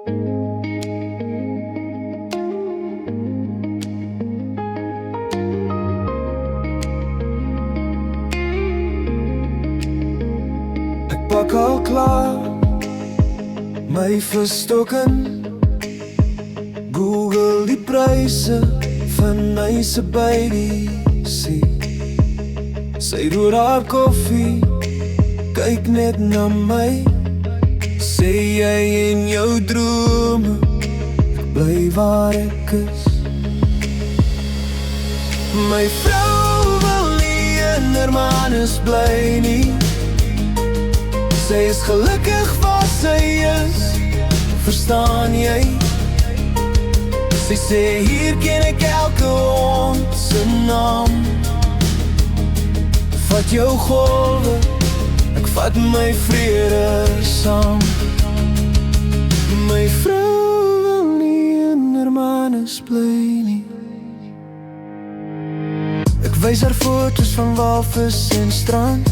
Ek pak al klaar my verstokken, Google die pryse van my se by die see. Sy roer haar koffie, kyk net na my, sê jy in jou drome, ek bly waar ek is. My vrou wil nie in haar manus bly nie, sy is gelukkig waar sy is, verstaan jy? Sy sê hier ken ek elke hond se naam. Vat jou golwe, ek vat my vrede saam. My vrou wil nie in haar manus bly nie. Ek wys haar foto's van walvis en strand.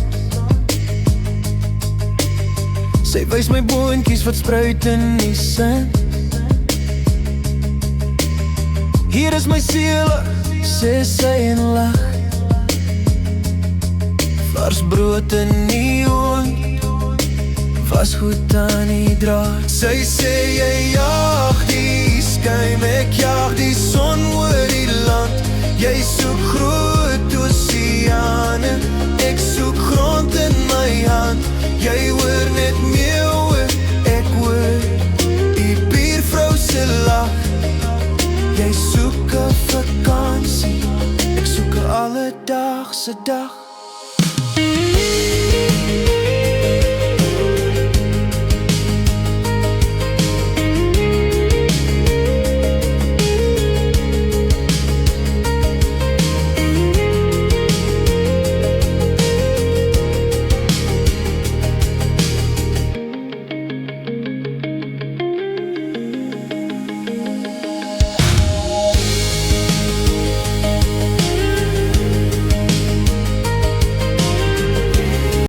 Sy wys my boontjies wat spruit in die sand. Hier is my siele, sê sy en lag. Vars brood in die oond, was goed aan die draad. Sy sê jy jag die skuim, ek jag die son oor die land. Jy soek groot oseane, ek soek grond in my hand. Jy hoor net meeuwe, ek hoor die buurvrou se lag. Jy soek 'n vakansie, ek soek 'n alledaagse dag.